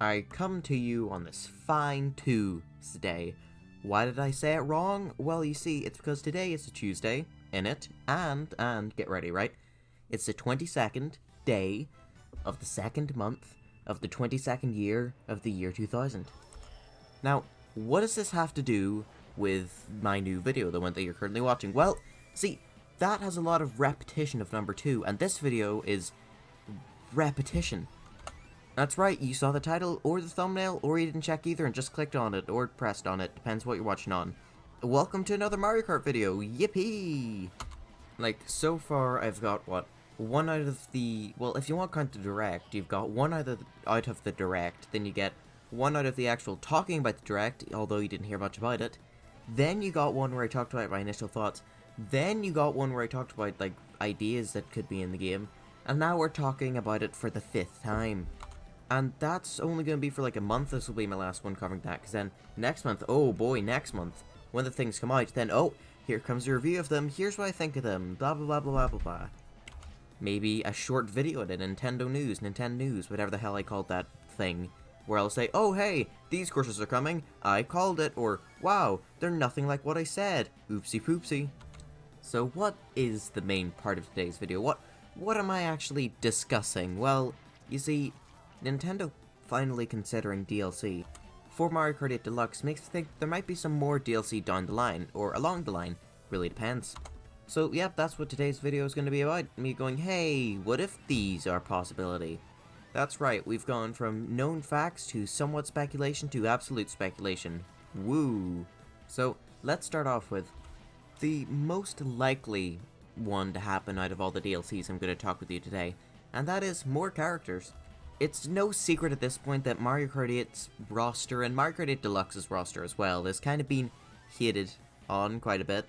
I come to you on this fine Tuesday. Why did I say it wrong? Well, you see, it's because today is a Tuesday, in it, and get ready, right? It's the 22nd day of the second month of the 22nd year of the year 2000. Now, what does this have to do with my new video, the one that you're currently watching? Well, see, that has a lot of repetition of number 2, and this video is repetition. That's right, you saw the title, or the thumbnail, or you didn't check either and just clicked on it, or pressed on it, depends what you're watching on. Welcome to another Mario Kart video, yippee! Like, so far I've got, what, one out of the, well, if you want to count the direct, you've got one out of the direct, then you get one out of the actual talking about the direct, although you didn't hear much about it. Then you got one where I talked about my initial thoughts. Then you got one where I talked about, like, ideas that could be in the game. And now we're talking about it for the 5th time. And that's only going to be for like a month. This will be my last one covering that, because then next month, oh boy, next month, when the things come out, then, oh, here comes a review of them, here's what I think of them, blah blah blah blah blah blah blah. Maybe a short video at Nintendo News, whatever the hell I called that thing, where I'll say, oh hey, these courses are coming, I called it, or wow, they're nothing like what I said, oopsie poopsie. So what is the main part of today's video? What am I actually discussing? Well, you see, Nintendo finally considering DLC for Mario Kart 8 Deluxe makes me think there might be some more DLC down the line, or along the line, really depends. So yep, that's what today's video is going to be about, me going, hey, what if these are a possibility? That's right, we've gone from known facts to somewhat speculation to absolute speculation. Woo! So, let's start off with the most likely one to happen out of all the DLCs I'm going to talk with you today, and that is more characters. It's no secret at this point that Mario Kart 8's roster, and Mario Kart 8 Deluxe's roster as well, has kind of been hated on quite a bit.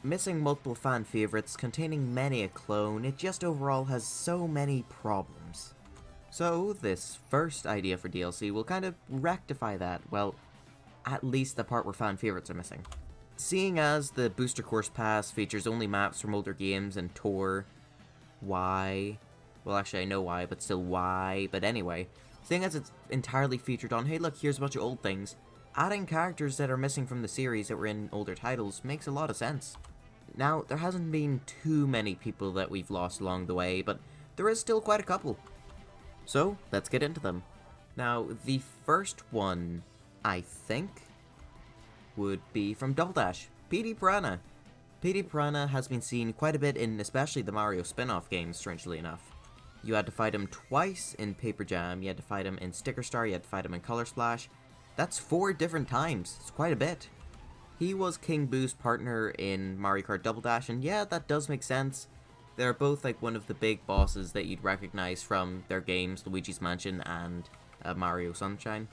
Missing multiple fan favourites, containing many a clone, it just overall has so many problems. So this first idea for DLC will kind of rectify that, well, at least the part where fan favourites are missing. Seeing as the Booster Course Pass features only maps from older games and Tour, why? Well, actually, I know why, but still why? But anyway, seeing as it's entirely featured on, hey look, here's a bunch of old things, adding characters that are missing from the series that were in older titles makes a lot of sense. Now, there hasn't been too many people that we've lost along the way, but there is still quite a couple. So, let's get into them. Now, the first one, I think, would be from Double Dash, Petey Piranha. Petey Piranha has been seen quite a bit in especially the Mario spin-off games, strangely enough. You had to fight him twice in Paper Jam, you had to fight him in Sticker Star, you had to fight him in Color Splash. That's 4 different times, it's quite a bit. He was King Boo's partner in Mario Kart Double Dash, and yeah, that does make sense. They're both like one of the big bosses that you'd recognize from their games, Luigi's Mansion and Mario Sunshine.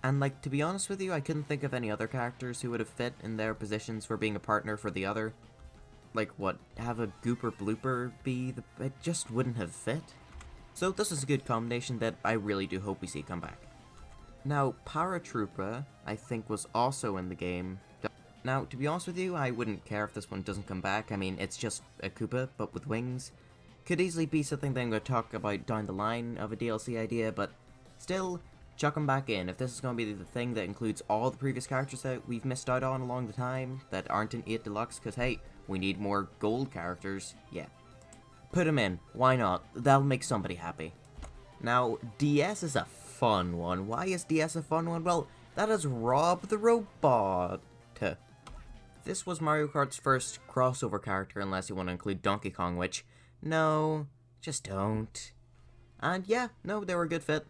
And like, to be honest with you, I couldn't think of any other characters who would have fit in their positions for being a partner for the other. Like what, have a Gooper Blooper be the, it just wouldn't have fit. So this is a good combination that I really do hope we see come back. Now, Paratrooper, I think, was also in the game. Now, to be honest with you, I wouldn't care if this one doesn't come back. I mean, it's just a Koopa, but with wings. Could easily be something that I'm going to talk about down the line of a DLC idea, but still, chuck them back in. If this is going to be the thing that includes all the previous characters that we've missed out on along the time, that aren't in 8 Deluxe, because hey, we need more gold characters, yeah. Put them in, why not? That'll make somebody happy. Now, DS is a fun one. Why is DS a fun one? Well, that is Rob the Robot. This was Mario Kart's first crossover character, unless you want to include Donkey Kong, which, no, just don't. And yeah, no, they were a good fit.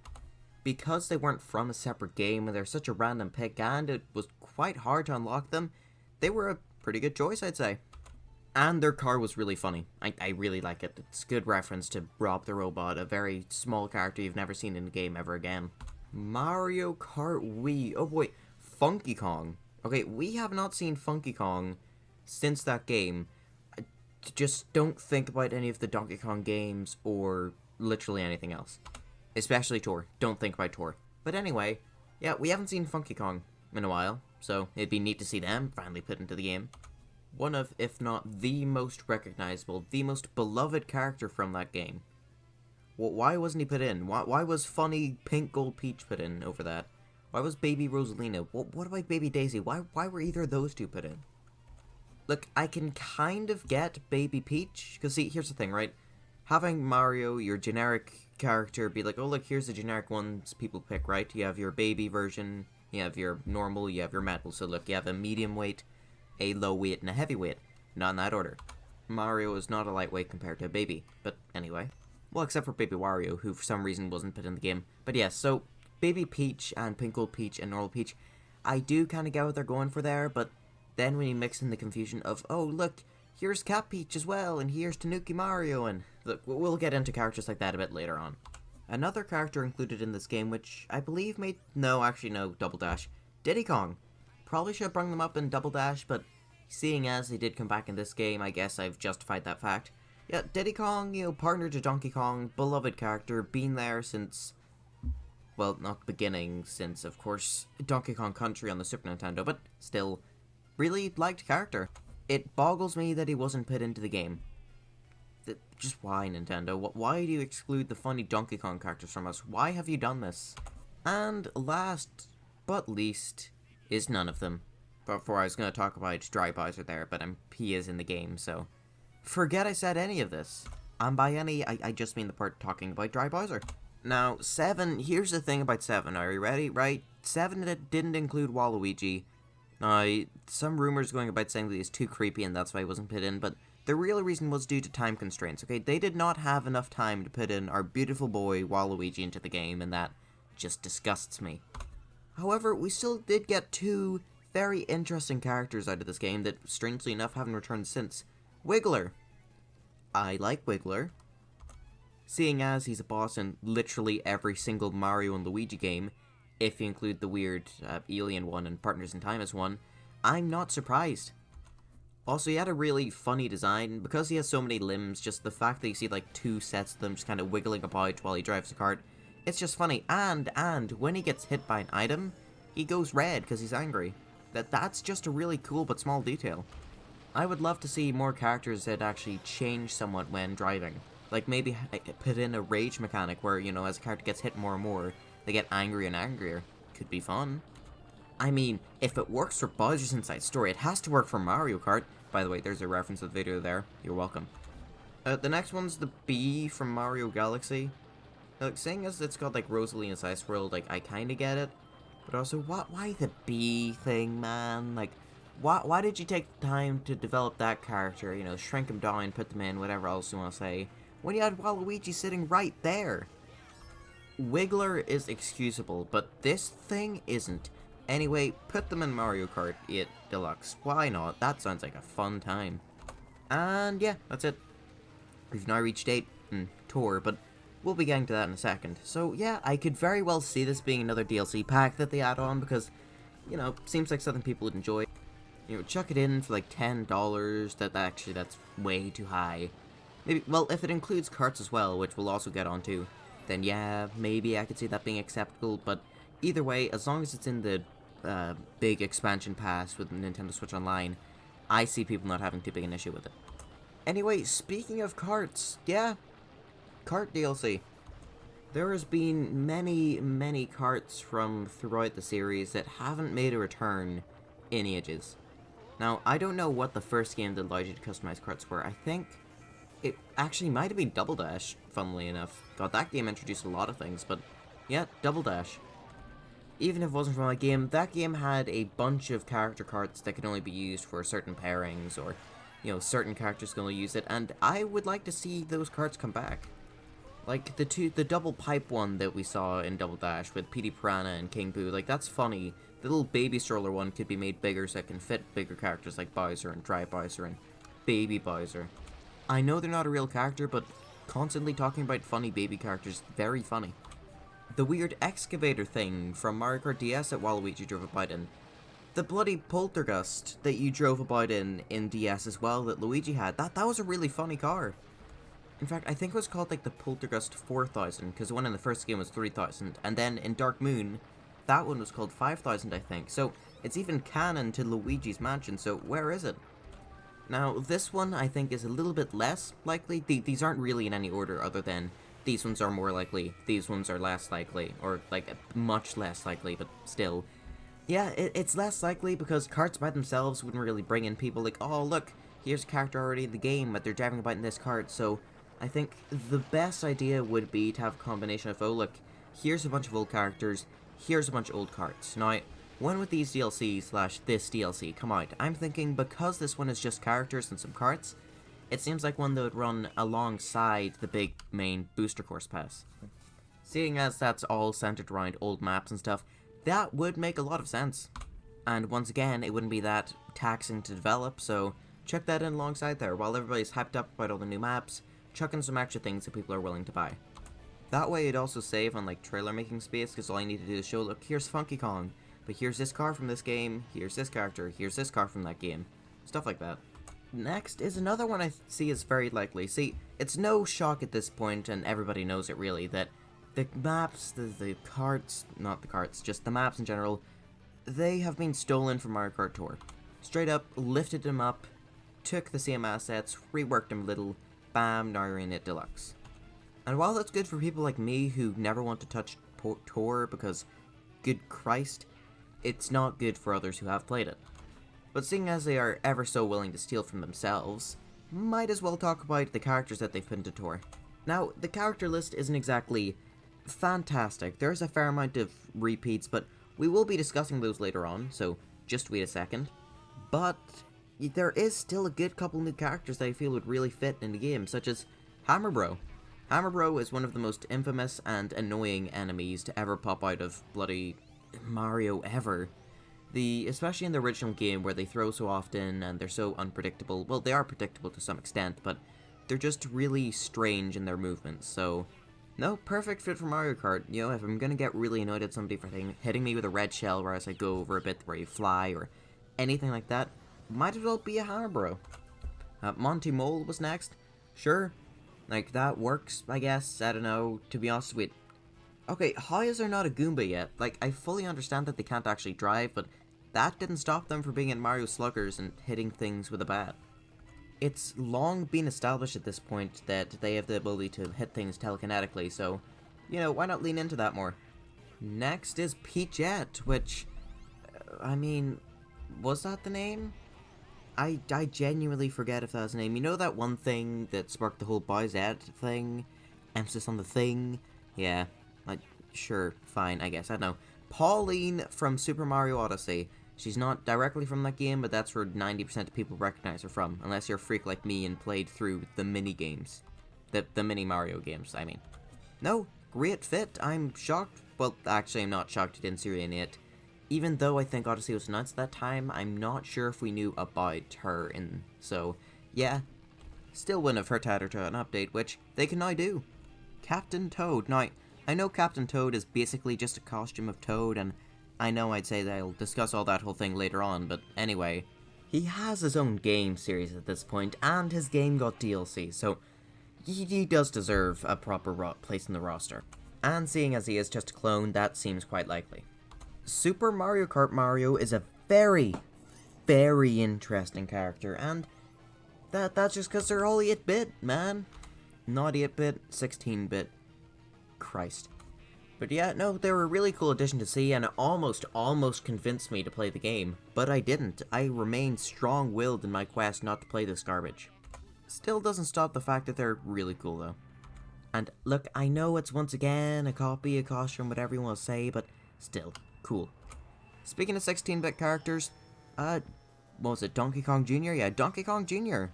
Because they weren't from a separate game, and they're such a random pick, and it was quite hard to unlock them, they were a pretty good choice, I'd say. And their car was really funny. I really like it. It's a good reference to Rob the Robot, a very small character you've never seen in a game ever again. Mario Kart Wii. Oh boy, Funky Kong. Okay, we have not seen Funky Kong since that game. Just don't think about any of the Donkey Kong games or literally anything else. Especially Tour. Don't think about Tour. But anyway, yeah, we haven't seen Funky Kong in a while, so it'd be neat to see them finally put into the game. One of, if not the most recognizable, the most beloved character from that game. Why wasn't he put in? Why was funny Pink Gold Peach put in over that? Why was Baby Rosalina? What about Baby Daisy? Why were either of those two put in? Look, I can kind of get Baby Peach, because see, here's the thing, right? Having Mario, your generic character, be like, oh look, here's the generic ones people pick, right? You have your baby version, you have your normal, you have your metal. So look, you have a medium weight, a low weight, and a heavy weight. Not in that order. Mario is not a lightweight compared to a baby, but anyway. Well, except for Baby Wario, who for some reason wasn't put in the game. But yeah, so Baby Peach and Pink Gold Peach and Normal Peach, I do kind of get what they're going for there, but then when you mix in the confusion of, oh look, here's Cat Peach as well, and here's Tanuki Mario, and look, we'll get into characters like that a bit later on. Another character included in this game, which I believe made, no, actually no, Double Dash, Diddy Kong. Probably should have brought them up in Double Dash, but seeing as they did come back in this game, I guess I've justified that fact. Yeah, Diddy Kong, you know, partner to Donkey Kong, beloved character, been there since, well, not beginning, since, of course, Donkey Kong Country on the Super Nintendo, but still, really liked character. It boggles me that he wasn't put into the game. Just why, Nintendo? Why do you exclude the funny Donkey Kong characters from us? Why have you done this? And last but least is none of them. Before I was going to talk about Dry Bowser there, but he is in the game, so forget I said any of this. And by any, I just mean the part talking about Dry Bowser. Now, 7, here's the thing about 7, are you ready? Right? 7 didn't include Waluigi. Some rumors going about saying that he's too creepy and that's why he wasn't put in, but the real reason was due to time constraints, okay? They did not have enough time to put in our beautiful boy Waluigi into the game, and that just disgusts me. However, we still did get 2 very interesting characters out of this game that, strangely enough, haven't returned since. Wiggler. I like Wiggler. Seeing as he's a boss in literally every single Mario and Luigi game, if you include the weird alien one and Partners in Time as one, I'm not surprised. Also, he had a really funny design. Because he has so many limbs, just the fact that you see like 2 sets of them just kind of wiggling about while he drives the cart, it's just funny. And when he gets hit by an item, he goes red because he's angry. That's just a really cool but small detail. I would love to see more characters that actually change somewhat when driving. Like maybe put in a rage mechanic where, you know, as a character gets hit more and more, they get angrier and angrier. Could be fun. I mean, if it works for Bowser's Inside Story, it has to work for Mario Kart. By the way, there's a reference to the video there. You're welcome. The next one's the Bee from Mario Galaxy. Like, seeing as it's got, like, Rosalina's Ice World, like, I kinda get it. But also, why the Bee thing, man? Like, why did you take the time to develop that character? You know, shrink him down, put them in, whatever else you want to say, when you had Waluigi sitting right there? Wiggler is excusable, but this thing isn't. Anyway, put them in Mario Kart 8 Deluxe. Why not? That sounds like a fun time. And yeah, that's it. We've now reached 8 tour, but we'll be getting to that in a second. So yeah, I could very well see this being another DLC pack that they add on because, you know, seems like something people would enjoy. You know, chuck it in for like $10. That's way too high. Maybe, well, if it includes carts as well, which we'll also get onto, then yeah, maybe I could see that being acceptable, but either way, as long as it's in the big expansion pass with Nintendo Switch Online, I see people not having too big an issue with it. Anyway, speaking of carts, yeah, Kart DLC. There has been many carts from throughout the series that haven't made a return in ages. Now, I don't know what the first game that allowed you to customize carts were. I think it actually might have been Double Dash, funnily enough. God, that game introduced a lot of things, but yeah, Double Dash. Even if it wasn't from a game, that game had a bunch of character carts that could only be used for certain pairings, or, you know, certain characters can only use it, and I would like to see those carts come back. Like, the double pipe one that we saw in Double Dash with Petey Piranha and King Boo, like, that's funny. The little baby stroller one could be made bigger so it can fit bigger characters like Bowser and Dry Bowser and Baby Bowser. I know they're not a real character, but constantly talking about funny baby characters, very funny. The weird excavator thing from Mario Kart DS that Waluigi drove about in. The bloody poltergust that you drove about in DS as well that Luigi had, that was a really funny car. In fact, I think it was called like the Poltergust 4000, because the one in the first game was 3000, and then in Dark Moon, that one was called 5000, I think. So it's even canon to Luigi's Mansion, so where is it? Now, this one I think is a little bit less likely. These aren't really in any order other than these ones are more likely, these ones are less likely, or like much less likely, but still. Yeah, it's less likely because karts by themselves wouldn't really bring in people like, oh look, here's a character already in the game, but they're driving about in this kart, so I think the best idea would be to have a combination of, oh look, here's a bunch of old characters, here's a bunch of old karts. Now, when would these DLCs / this DLC come out? I'm thinking because this one is just characters and some karts, it seems like one that would run alongside the big main booster course pass. Seeing as that's all centered around old maps and stuff, that would make a lot of sense. And once again, it wouldn't be that taxing to develop, so chuck that in alongside there. While everybody's hyped up about all the new maps, chuck in some extra things that people are willing to buy. That way it'd also save on like trailer making space, because all you need to do is show, look, here's Funky Kong, but here's this car from this game, here's this character, here's this car from that game. Stuff like that. Next is another one I see is very likely. See, it's no shock at this point, and everybody knows it really, that the maps, the karts, not the karts, just the maps in general, they have been stolen from Mario Kart Tour. Straight up, lifted them up, took the same assets, reworked them a little, bam, now you're in it deluxe. And while that's good for people like me who never want to touch Tour because, good Christ, it's not good for others who have played it. But seeing as they are ever so willing to steal from themselves, might as well talk about the characters that they've put into Tour. Now, the character list isn't exactly fantastic. There's a fair amount of repeats, but we will be discussing those later on, so just wait a second. But there is still a good couple new characters that I feel would really fit in the game, such as Hammer Bro. Hammer Bro is one of the most infamous and annoying enemies to ever pop out of bloody Mario ever. Especially in the original game where they throw so often and they're so unpredictable. Well, they are predictable to some extent, but they're just really strange in their movements, so no, perfect fit for Mario Kart. You know, if I'm gonna get really annoyed at somebody for hitting me with a red shell whereas I go over a bit where you fly or anything like that, might as well be a Hammer Bro. Monty Mole was next. Sure, like that works, I guess. I don't know, to be honest with you. Okay, how is there not a Goomba yet? Like, I fully understand that they can't actually drive, but that didn't stop them from being in Mario Sluggers and hitting things with a bat. It's long been established at this point that they have the ability to hit things telekinetically, so, you know, why not lean into that more? Next is Peachette, which, I mean, was that the name? I genuinely forget if that was the name. You know that one thing that sparked the whole Bowsette thing? Emphasis on the thing? Yeah, sure, fine, I guess, I don't know. Pauline from Super Mario Odyssey. She's not directly from that game, but that's where 90% of people recognize her from, unless you're a freak like me and played through the mini-games. The mini-Mario games, I mean. No, great fit, I'm shocked. Well, actually, I'm not shocked you didn't see her in it. Even though I think Odyssey was announced at that time, I'm not sure if we knew about her in, so, yeah. Still wouldn't have hurt to add her to an update, which they can now do. Captain Toad. Now, I know Captain Toad is basically just a costume of Toad, and I know I'd say that I'll discuss all that whole thing later on, but anyway. He has his own game series at this point, and his game got DLC, so he does deserve a proper place in the roster. And seeing as he is just a clone, that seems quite likely. Super Mario Kart Mario is a very, very interesting character, and that's just because they're all 8-bit, man. Not 8-bit, 16-bit. Christ. But yeah, no, they were a really cool addition to see, and it almost convinced me to play the game. But I didn't. I remained strong-willed in my quest not to play this garbage. Still doesn't stop the fact that they're really cool, though. And look, I know it's once again a copy, a costume, whatever you want to say, but still, cool. Speaking of 16-bit characters, what was it, Donkey Kong Jr.? Yeah, Donkey Kong Jr.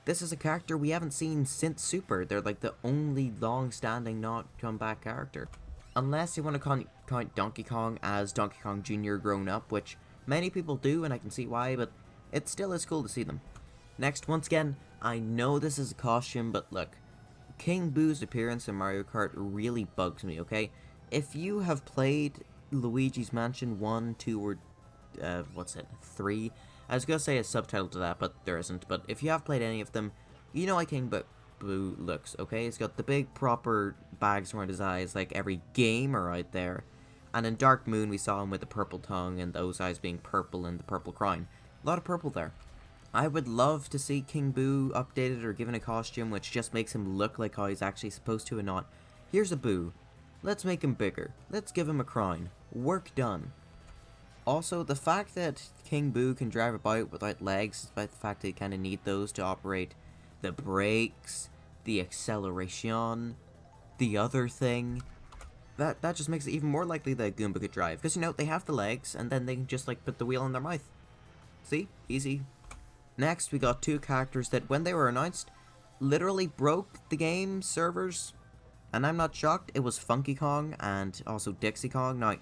This is a character we haven't seen since Super. They're like the only long-standing not-come-back character. Unless you want to count Donkey Kong as Donkey Kong Jr. grown up, which many people do, and I can see why, but it still is cool to see them. Next, once again, I know this is a costume, but look, King Boo's appearance in Mario Kart really bugs me, okay? If you have played Luigi's Mansion 1, 2, or, 3? I was gonna say a subtitle to that, but there isn't. But if you have played any of them, you know how King Boo looks, okay? He's got the big proper bags around his eyes like every gamer out there. And in Dark Moon, we saw him with the purple tongue and those eyes being purple and the purple crown. A lot of purple there. I would love to see King Boo updated or given a costume which just makes him look like how he's actually supposed to and not Here's a Boo. Let's make him bigger. Let's give him a crown. Work done. Also, the fact that King Boo can drive about without legs, despite the fact that you kind of need those to operate the brakes, the acceleration, the other thing, that just makes it even more likely that Goomba could drive. Because, you know, they have the legs, and then they can just, like, put the wheel in their mouth. See? Easy. Next, we got two characters that, when they were announced, literally broke the game servers. And I'm not shocked, it was Funky Kong and also Dixie Kong. Now,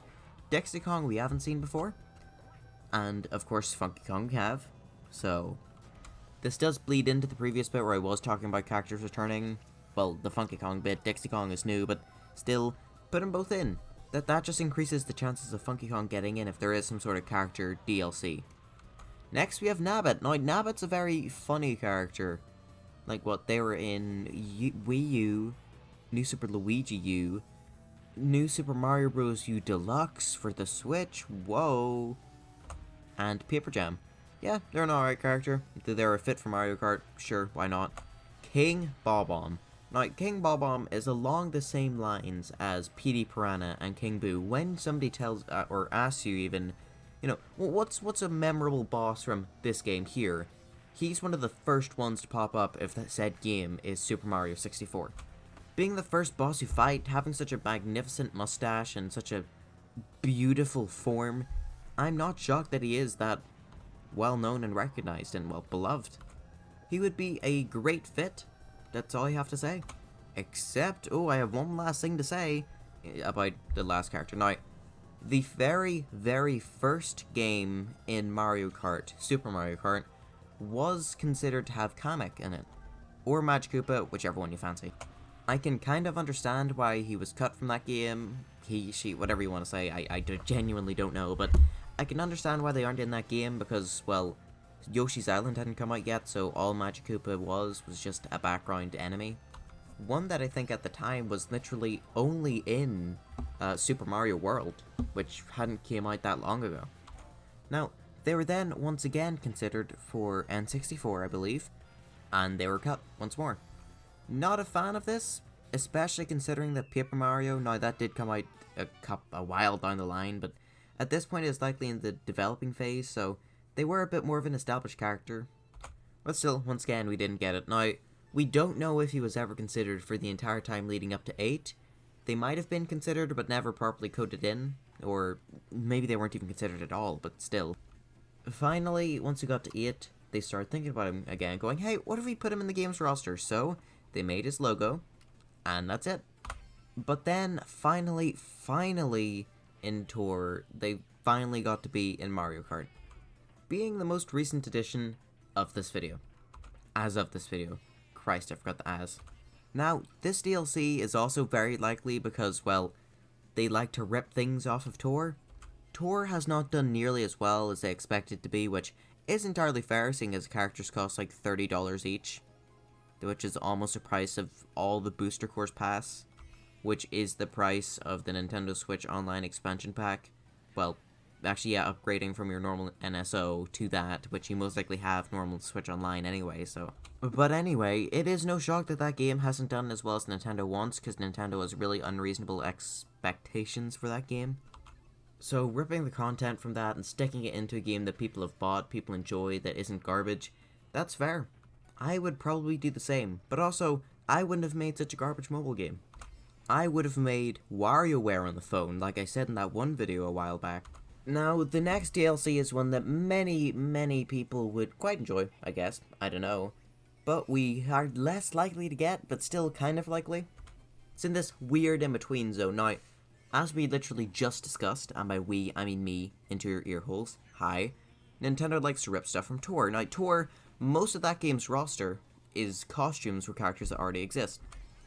Dixie Kong we haven't seen before. And, of course, Funky Kong we have. So, this does bleed into the previous bit where I was talking about characters returning. Well, the Funky Kong bit, Dixie Kong is new, but still, put them both in. That just increases the chances of Funky Kong getting in if there is some sort of character DLC. Next, we have Nabat. Now, Nabat's a very funny character. Like, what, they were in Wii U, New Super Luigi U, New Super Mario Bros. U Deluxe for the Switch, whoa, and Paper Jam. Yeah, they're an alright character. They're a fit for Mario Kart, sure, why not? King Bob-omb. Now, King Bob-omb is along the same lines as Petey Piranha and King Boo. When somebody tells, or asks you even, you know, what's a memorable boss from this game here? He's one of the first ones to pop up if that said game is Super Mario 64. Being the first boss you fight, having such a magnificent mustache and such a beautiful form, I'm not shocked that he is that well known and recognized and well beloved. He would be a great fit, that's all I have to say. Except, oh, I have one last thing to say about the last character. Now, the very, very first game in Mario Kart, Super Mario Kart, was considered to have Kamek in it. Or Magikoopa, whichever one you fancy. I can kind of understand why he was cut from that game. He, she, whatever you want to say, I genuinely don't know, but I can understand why they aren't in that game because, well, Yoshi's Island hadn't come out yet, so all Magikoopa was just a background enemy. One that I think at the time was literally only in Super Mario World, which hadn't came out that long ago. Now, they were then once again considered for N64, I believe, and they were cut once more. Not a fan of this, especially considering that Paper Mario, now that did come out a while down the line, but at this point it's likely in the developing phase, so they were a bit more of an established character. But still, once again, we didn't get it. Now, we don't know if he was ever considered for the entire time leading up to 8. They might have been considered, but never properly coded in, or maybe they weren't even considered at all, but still. Finally, once we got to 8, they started thinking about him again, going, hey, what if we put him in the game's roster? So, they made his logo, and that's it. But then, finally, in Tour, they finally got to be in Mario Kart. Being the most recent edition of this video. As of this video. Christ, I forgot the as. Now, this DLC is also very likely because, well, they like to rip things off of Tour. Tour has not done nearly as well as they expected to be, which is entirely fair, seeing as characters cost like $30 each. Which is almost the price of all the Booster Course Pass, which is the price of the Nintendo Switch Online Expansion Pack. Well, actually, yeah, upgrading from your normal NSO to that, which you most likely have normal Switch Online anyway, so. But anyway, it is no shock that that game hasn't done as well as Nintendo wants, because Nintendo has really unreasonable expectations for that game. So, ripping the content from that and sticking it into a game that people have bought, people enjoy, that isn't garbage, that's fair. I would probably do the same, but also, I wouldn't have made such a garbage mobile game. I would have made WarioWare on the phone, like I said in that one video a while back. Now, the next DLC is one that many people would quite enjoy, I guess, I don't know. But we are less likely to get, but still kind of likely. It's in this weird in-between zone. Now, as we literally just discussed, and by we, I mean me, into your ear holes, hi, Nintendo likes to rip stuff from Tour. Now, Tour, most of that game's roster is costumes for characters that already exist.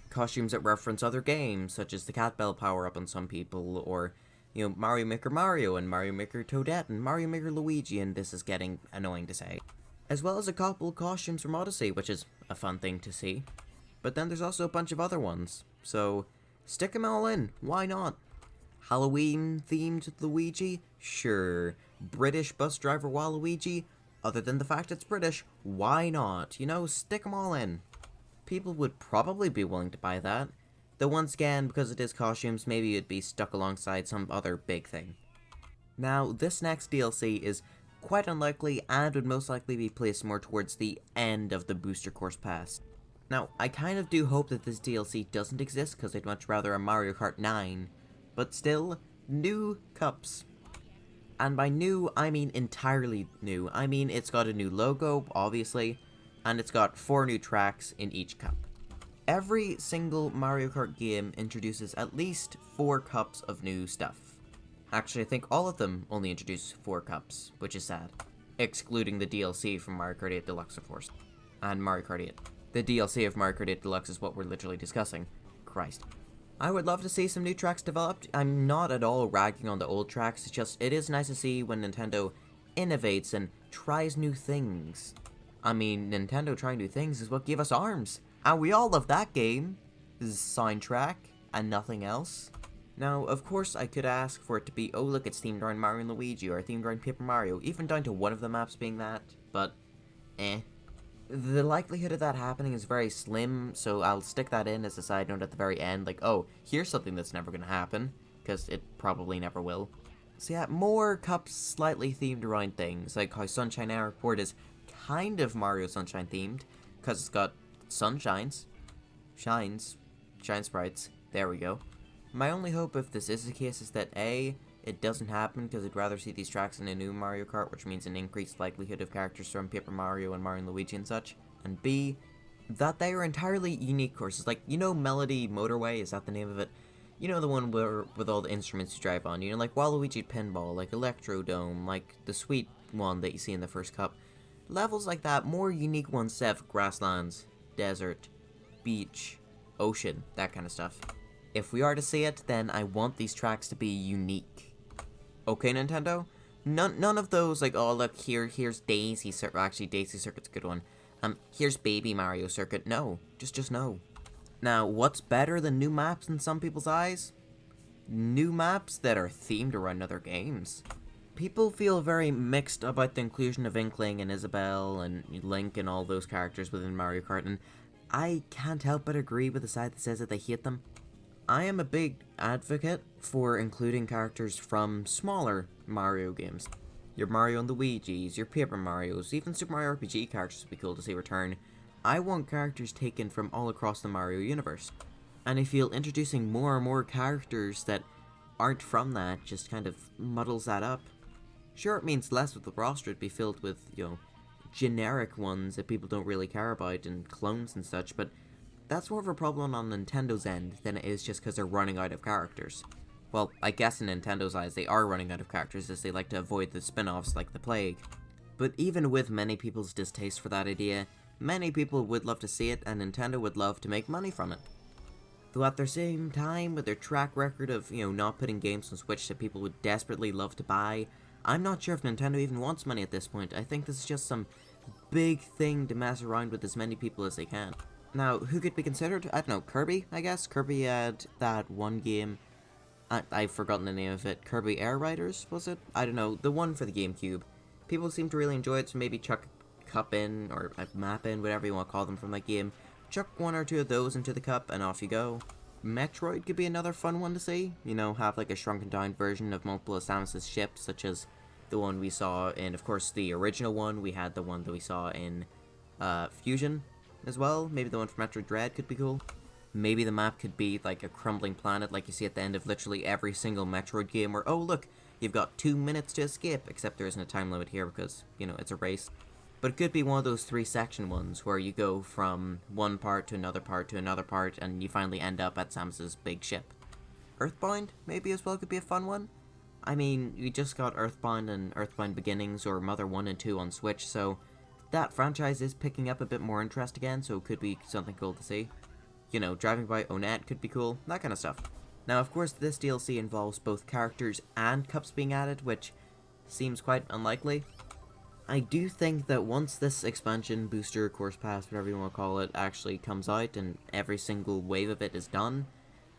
Costumes that reference other games, such as the Cat Bell power-up on some people, or, you know, Mario Maker Mario, and Mario Maker Toadette, and Mario Maker Luigi, and this is getting annoying to say. As well as a couple costumes from Odyssey, which is a fun thing to see. But then there's also a bunch of other ones, so stick them all in, why not? Halloween-themed Luigi? Sure. British bus driver Waluigi? Other than the fact it's British, why not? You know, stick them all in. People would probably be willing to buy that. Though once again, because it is costumes, maybe it'd be stuck alongside some other big thing. Now, this next DLC is quite unlikely and would most likely be placed more towards the end of the Booster Course Pass. Now, I kind of do hope that this DLC doesn't exist because I'd much rather a Mario Kart 9, but still, new cups. And by new, I mean entirely new. I mean, it's got a new logo, obviously, and it's got 4 new tracks in each cup. Every single Mario Kart game introduces at least 4 cups of new stuff. Actually, I think all of them only introduce 4 cups, which is sad. Excluding the DLC from Mario Kart 8 Deluxe, of course. And Mario Kart 8. The DLC of Mario Kart 8 Deluxe is what we're literally discussing. Christ. I would love to see some new tracks developed. I'm not at all ragging on the old tracks, it's just, it is nice to see when Nintendo innovates and tries new things. I mean, Nintendo trying new things is what gave us ARMS. And we all love that game. Soundtrack and nothing else. Now, of course, I could ask for it to be, oh look, it's themed around Mario and Luigi, or themed around Paper Mario, even down to one of the maps being that, but, The likelihood of that happening is very slim, so I'll stick that in as a side note at the very end, like, oh, here's something that's never gonna happen, because it probably never will. So yeah, more cups slightly themed around things, like how Sunshine Airport is kind of Mario Sunshine themed, because it's got sunshines, shine sprites, there we go. My only hope if this is the case is that A, it doesn't happen because I'd rather see these tracks in a new Mario Kart, which means an increased likelihood of characters from Paper Mario and Mario and Luigi and such, and B, that they are entirely unique courses, like, you know Melody Motorway, is that the name of it? You know the one where, with all the instruments you drive on, you know, like Waluigi Pinball, like Electrodome, like the sweet one that you see in the first cup. Levels like that, more unique ones instead of grasslands, desert, beach, ocean, that kind of stuff. If we are to see it, then I want these tracks to be unique. Okay, Nintendo? None of those, like, oh, look, here's Daisy Circuit. Actually, Daisy Circuit's a good one. Here's Baby Mario Circuit. No. Just no. Now, what's better than new maps in some people's eyes? New maps that are themed around other games. People feel very mixed about the inclusion of Inkling and Isabelle and Link and all those characters within Mario Kart, and I can't help but agree with the side that says that they hate them. I am a big advocate for including characters from smaller Mario games. Your Mario and Luigi's, your Paper Marios, even Super Mario RPG characters would be cool to see return. I want characters taken from all across the Mario universe. And I feel introducing more and more characters that aren't from that just kind of muddles that up. Sure, it means less of the roster would be filled with, you know, generic ones that people don't really care about and clones and such, but that's more of a problem on Nintendo's end than it is just because they're running out of characters. Well, I guess in Nintendo's eyes they are running out of characters as they like to avoid the spin-offs like the plague. But even with many people's distaste for that idea, many people would love to see it and Nintendo would love to make money from it. Though at the same time, with their track record of, you know, not putting games on Switch that people would desperately love to buy, I'm not sure if Nintendo even wants money at this point. I think this is just some big thing to mess around with as many people as they can. Now, who could be considered? I don't know, Kirby, I guess? Kirby had that one game, I've forgotten the name of it, Kirby Air Riders, was it? I don't know, the one for the GameCube. People seem to really enjoy it, so maybe chuck a cup in, or a map in, whatever you want to call them from that game. Chuck 1 or 2 of those into the cup, and off you go. Metroid could be another fun one to see. You know, have like a shrunken down version of multiple of Samus's ships, such as the one we saw in, of course, the original one. We had the one that we saw in Fusion as well. Maybe the one from Metroid Dread could be cool. Maybe the map could be like a crumbling planet like you see at the end of literally every single Metroid game where, oh look, you've got 2 minutes to escape, except there isn't a time limit here because, you know, it's a race. But it could be one of those 3-section ones where you go from one part to another part to another part and you finally end up at Samus's big ship. Earthbound maybe as well could be a fun one. I mean, we just got Earthbound and Earthbound Beginnings or Mother 1 and 2 on Switch, so that franchise is picking up a bit more interest again, so it could be something cool to see. You know, driving by Onett could be cool, that kind of stuff. Now, of course, this DLC involves both characters and cups being added, which seems quite unlikely. I do think that once this expansion, booster, course pass, whatever you want to call it, actually comes out and every single wave of it is done,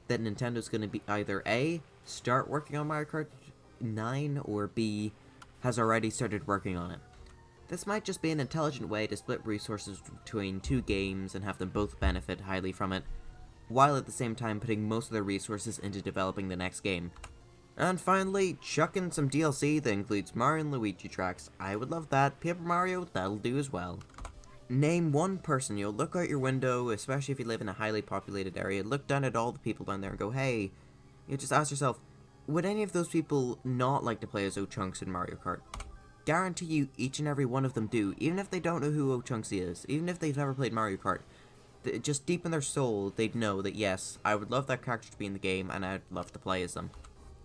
that Nintendo's going to be either A, start working on Mario Kart 9, or B, has already started working on it. This might just be an intelligent way to split resources between 2 games and have them both benefit highly from it. while at the same time putting most of their resources into developing the next game. And finally, chuck in some DLC that includes Mario and Luigi tracks. I would love that. Paper Mario, that'll do as well. Name one person. You'll look out your window, especially if you live in a highly populated area, look down at all the people down there and go, hey, you just ask yourself, would any of those people not like to play as O-Chunks in Mario Kart? Guarantee you each and every one of them do, even if they don't know who O-Chunks is, even if they've never played Mario Kart. Just deep in their soul, they'd know that yes, I would love that character to be in the game, and I'd love to play as them.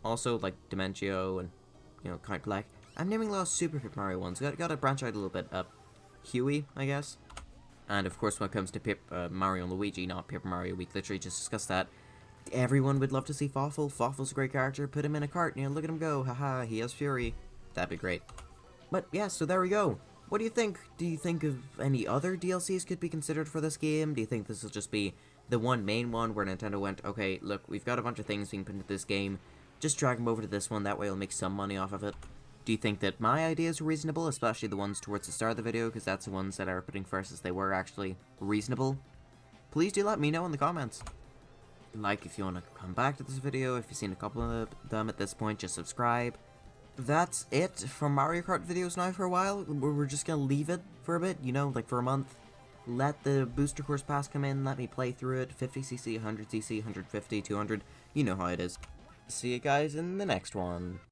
Also, like Dimentio and, Count Black. I'm naming a lot of Super Paper Mario ones. Gotta branch out a little bit. Huey, I guess. And of course, when it comes to Mario and Luigi, not Paper Mario, we literally just discussed that. Everyone would love to see Fawful. Fawful's a great character. Put him in a cart, look at him go. Haha, he has Fury. That'd be great. But yeah, so there we go. What do you think? Do you think of any other DLCs could be considered for this game? Do you think this will just be the one main one where Nintendo went, okay, look, we've got a bunch of things being put into this game. Just drag them over to this one, that way we'll make some money off of it. Do you think that my ideas were reasonable, especially the ones towards the start of the video, because that's the ones that I were putting first as they were actually reasonable? Please do let me know in the comments. Like if you want to come back to this video, if you've seen a couple of them at this point, just subscribe. That's it for Mario Kart videos now for a while. We're just gonna leave it for a bit, like for a month. Let the booster course pass come in, let me play through it, 50cc, 100cc, 150, 200, you know how it is. See you guys in the next one.